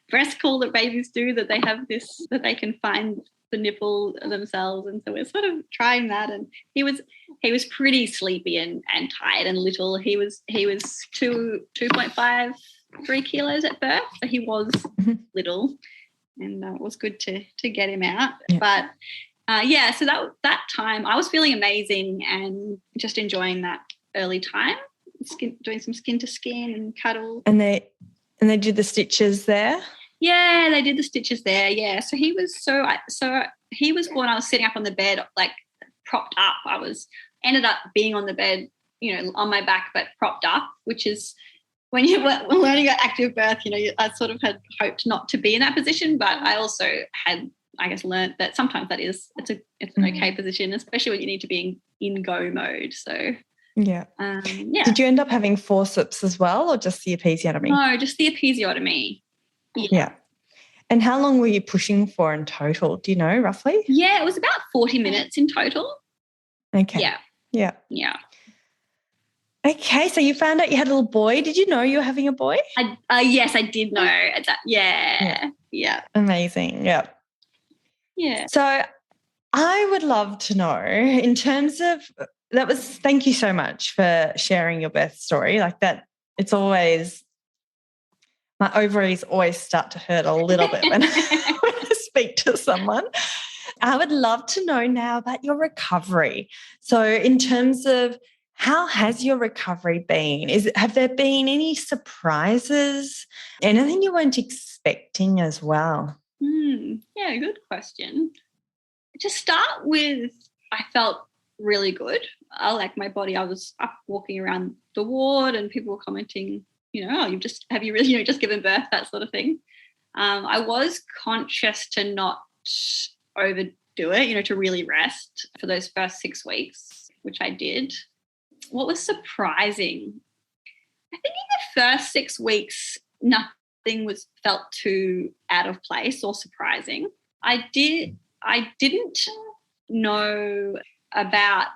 breast crawl that babies do, that they have this, that they can find the nipple themselves. And so we're sort of trying that. And he was pretty sleepy and tired and little. He was 2.5, 3 kilos at birth. So he was little, and it was good to get him out. Yeah. But so that time I was feeling amazing and just enjoying that early time. Doing some skin to skin and cuddle. And they did the stitches there? Yeah, they did the stitches there, yeah. So he was he was born, I was sitting up on the bed, like propped up. Ended up being on the bed, on my back, but propped up, which is when you're learning about active birth, I sort of had hoped not to be in that position, but I also had, I guess, learned that sometimes it's an okay position, especially when you need to be in go mode. So yeah. Did you end up having forceps as well, or just the episiotomy? No, just the episiotomy. Yeah. And how long were you pushing for in total? Do you know roughly? Yeah, it was about 40 minutes in total. Okay. Yeah. Okay, so you found out you had a little boy. Did you know you were having a boy? Yes, I did know that. Yeah. Amazing. Yeah. Yeah. So I would love to know, in terms of, thank you so much for sharing your birth story. Like that, it's always, my ovaries always start to hurt a little bit when I speak to someone. I would love to know now about your recovery. So in terms of How has your recovery been? Have there been any surprises? Anything you weren't expecting as well? Yeah, good question. To start with, I felt really good. I like my body. I was up walking around the ward and people were commenting, oh, have you really, just given birth, that sort of thing. I was conscious to not overdo it, to really rest for those first 6 weeks, which I did. What was surprising? I think in the first 6 weeks, nothing felt too out of place or surprising. I didn't know about.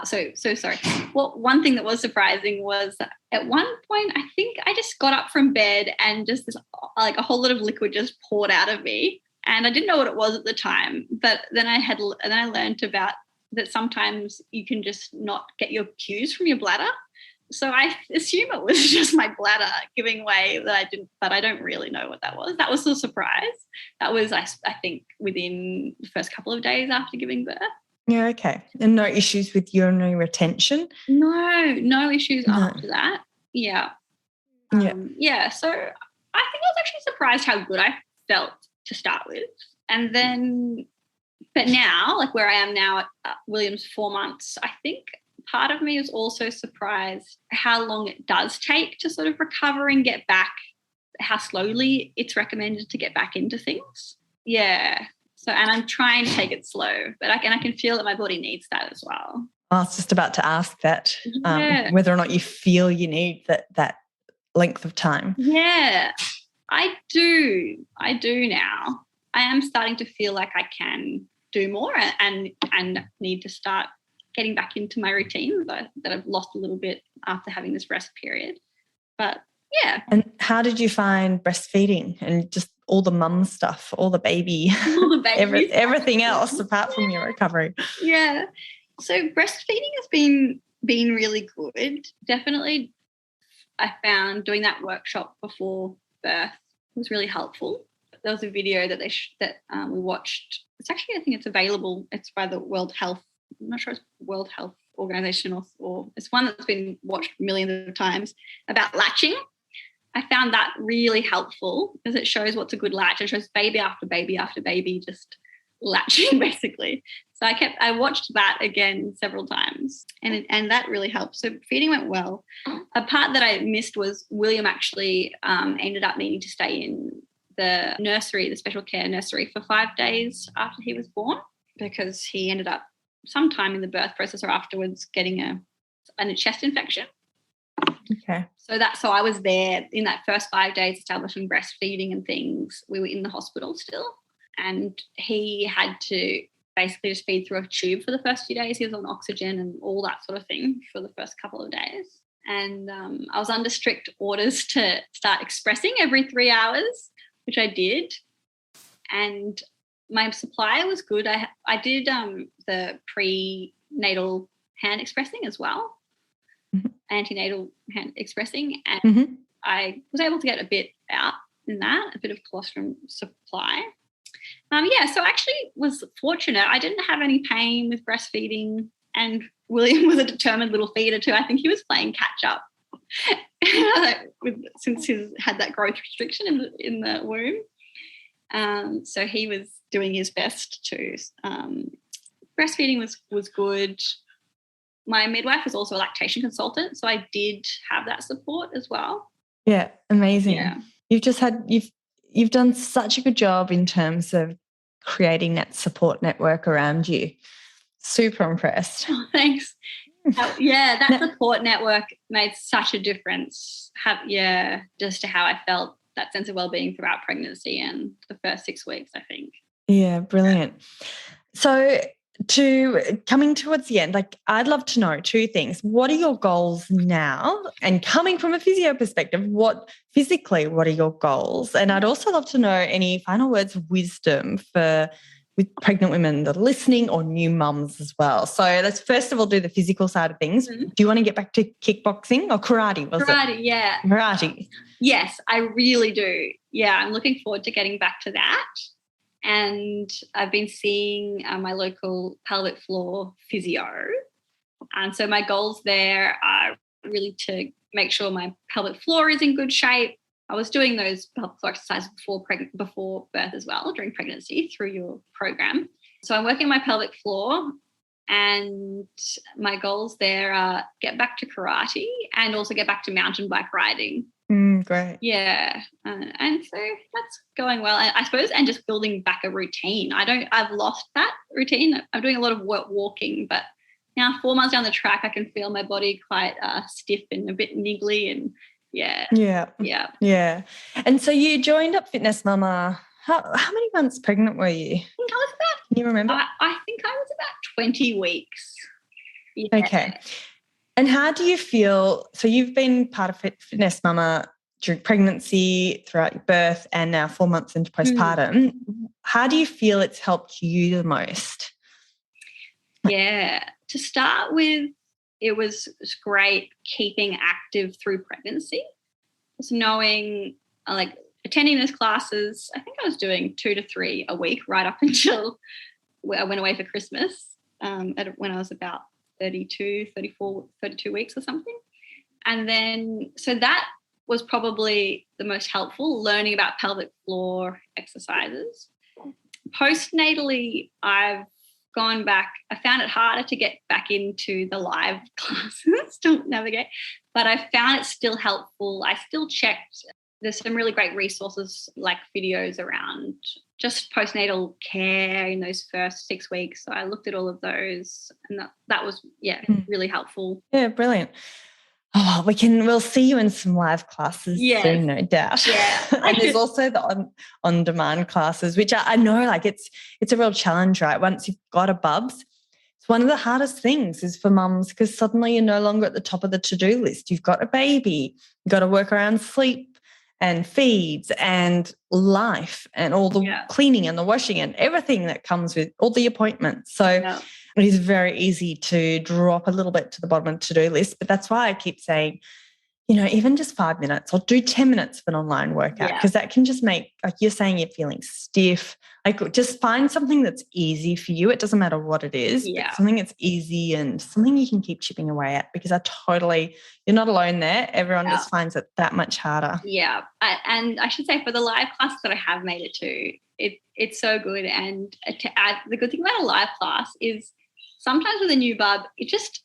So sorry. Well, one thing that was surprising was at one point, I think I just got up from bed and just this, like a whole lot of liquid just poured out of me, and I didn't know what it was at the time. But then I learned about that sometimes you can just not get your cues from your bladder. So I assume it was just my bladder giving way but I don't really know what that was. That was a surprise. That was, I think, within the first couple of days after giving birth. Yeah, okay. And no issues with urinary retention? No issues after that. Yeah. Yeah. So I think I was actually surprised how good I felt to start with. And then, but now, like where I am now at William's 4 months, I think part of me is also surprised how long it does take to sort of recover and get back, how slowly it's recommended to get back into things. Yeah. So, and I'm trying to take it slow, but I can feel that my body needs that as well. I was just about to ask that, Yeah. whether or not you feel you need that length of time. Yeah, I do now. I am starting to feel like I can do more and need to start getting back into my routine that I've lost a little bit after having this rest period. But yeah. And how did you find breastfeeding and just all the mum stuff, all the baby, everything else apart from your recovery? Yeah. So breastfeeding has been really good. Definitely, I found doing that workshop before birth was really helpful. There was a video that we watched. It's actually, I think it's available. It's by the World Health. I'm not sure it's World Health Organization or it's one that's been watched millions of times about latching. I found that really helpful because it shows what's a good latch. It shows baby after baby after baby just latching basically. So I watched that again several times and that really helped. So feeding went well. A part that I missed was William actually ended up needing to stay in the nursery, the special care nursery, for 5 days after he was born because he ended up sometime in the birth process or afterwards getting a chest infection. Okay. So I was there in that first 5 days establishing breastfeeding and things. We were in the hospital still, and he had to basically just feed through a tube for the first few days. He was on oxygen and all that sort of thing for the first couple of days. And I was under strict orders to start expressing every 3 hours, which I did. And my supply was good. I did the prenatal hand expressing as well. Antenatal hand expressing, and I was able to get a bit out in that, a bit of colostrum supply. So I actually was fortunate. I didn't have any pain with breastfeeding, and William was a determined little feeder too. I think he was playing catch up since he had that growth restriction in the womb. So he was doing his best too. Breastfeeding was good. My midwife was also a lactation consultant, so I did have that support as well. Yeah, amazing. Yeah. You've done such a good job in terms of creating that support network around you. Super impressed. Oh, thanks. That support network made such a difference. Just to how I felt, that sense of well-being throughout pregnancy and the first 6 weeks, I think. Yeah, brilliant. So coming towards the end, I'd love to know 2 things. What are your goals now? And coming from a physio perspective, what are your goals? And I'd also love to know any final words of wisdom with pregnant women that are listening or new mums as well. So let's first of all do the physical side of things. Do you want to get back to kickboxing or karate? Karate, yeah. Karate. Yes, I really do. Yeah, I'm looking forward to getting back to that. And I've been seeing my local pelvic floor physio. And so my goals there are really to make sure my pelvic floor is in good shape. I was doing those pelvic floor exercises before birth as well, during pregnancy through your program. So I'm working my pelvic floor, and my goals there are get back to karate and also get back to mountain bike riding. Great. Yeah. And so that's going well. I suppose, and just building back a routine. I've lost that routine. I'm doing a lot of walking, but now 4 months down the track, I can feel my body quite stiff and a bit niggly, and Yeah. And so you joined up Fitness Mama. How many months pregnant were you? I think I was about, can you remember? I think I was about 20 weeks. Yeah. Okay. And how do you feel? So you've been part of Fitness Mama during pregnancy, throughout your birth, and now 4 months into postpartum. How do you feel it's helped you the most? Yeah. To start with, it was great keeping active through pregnancy. Just knowing, attending those classes. I think I was doing 2 to 3 a week right up until I went away for Christmas when I was about 32 weeks or something. And then, so that was probably the most helpful, learning about pelvic floor exercises. Postnatally, I've gone back. I found it harder to get back into the live classes to navigate, but I found it still helpful. I still checked. There's some really great resources like videos around just postnatal care in those first 6 weeks. So I looked at all of those, and that was, really helpful. Yeah, brilliant. Oh, we'll see you in some live classes soon, no doubt. Yeah. And there's also the on-demand classes, which I know, like it's a real challenge, right? Once you've got a bubs, it's one of the hardest things is for mums, because suddenly you're no longer at the top of the to-do list. You've got a baby, you've got to work around sleep and feeds and life and all the cleaning and the washing and everything that comes with all the appointments. So it is very easy to drop a little bit to the bottom of the to-do list. But that's why I keep saying, even just 5 minutes or do 10 minutes of an online workout, because that can just make, like you're saying, you're feeling stiff. Like just find something that's easy for you. It doesn't matter what it is, but something that's easy and something you can keep chipping away at, because you're not alone there. Everyone just finds it that much harder. Yeah. And I should say, for the live classes that I have made it to, it's so good. And to add, the good thing about a live class is sometimes with a new bub, it just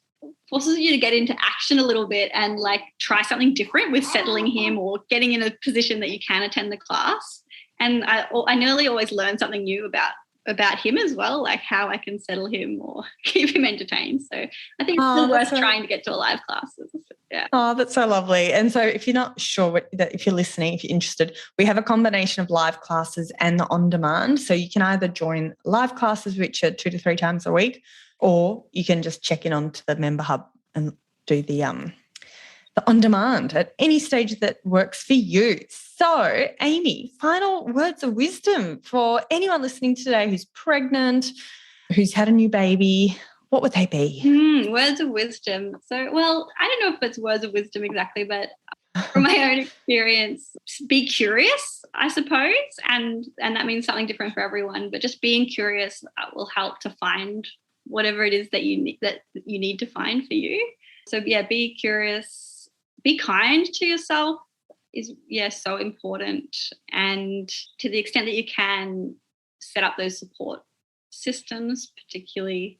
forces you to get into action a little bit and like try something different with settling him or getting in a position that you can attend the class. And I nearly always learn something new about him as well, like how I can settle him or keep him entertained. So I think it's still worth trying to get to a live class. Yeah. Oh, that's so lovely. And so if you're not sure if you're listening, if you're interested, we have a combination of live classes and the on-demand. So you can either join live classes, which are 2 to 3 times a week, or you can just check in onto the member hub and do the on-demand at any stage that works for you. So, Amy, final words of wisdom for anyone listening today who's pregnant, who's had a new baby. What would they be? Words of wisdom. So, well, I don't know if it's words of wisdom exactly, but from my own experience, be curious, I suppose, and that means something different for everyone. But just being curious will help to find whatever it is that you need to find for you. So be curious, be kind to yourself is so important, and to the extent that you can, set up those support systems, particularly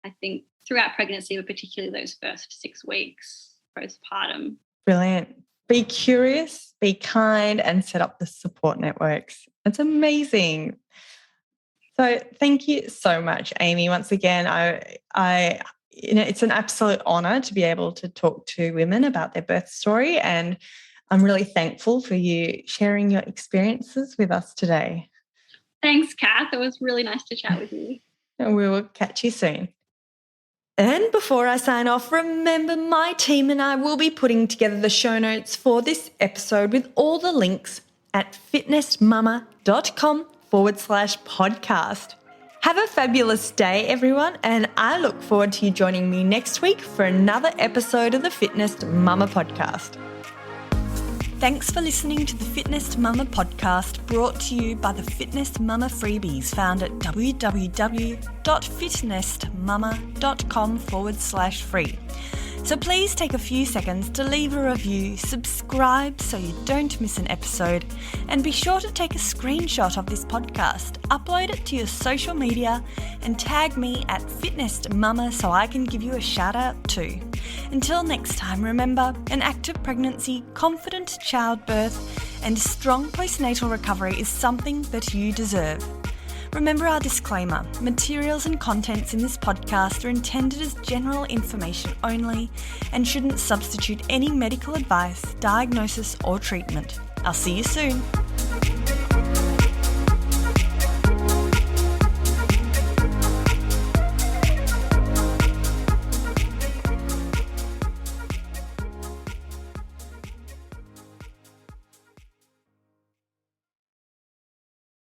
I think throughout pregnancy, but particularly those first 6 weeks postpartum. Brilliant. Be curious, be kind, and set up the support networks. It's amazing. So thank you so much, Amy. Once again, I it's an absolute honour to be able to talk to women about their birth story, and I'm really thankful for you sharing your experiences with us today. Thanks, Kath. It was really nice to chat with you. And we will catch you soon. And before I sign off, remember my team and I will be putting together the show notes for this episode with all the links at fitnessmama.com/podcast. Have a fabulous day, everyone, and I look forward to you joining me next week for another episode of the Fitness Mama podcast. Thanks for listening to the Fitness Mama podcast, brought to you by the Fitness Mama freebies found at www.fitnessmama.com/free. So please take a few seconds to leave a review, subscribe so you don't miss an episode, and be sure to take a screenshot of this podcast, upload it to your social media, and tag me at Fitness Mama so I can give you a shout out too. Until next time, remember, an active pregnancy, confident childbirth, and strong postnatal recovery is something that you deserve. Remember our disclaimer: materials and contents in this podcast are intended as general information only and shouldn't substitute any medical advice, diagnosis, or treatment. I'll see you soon.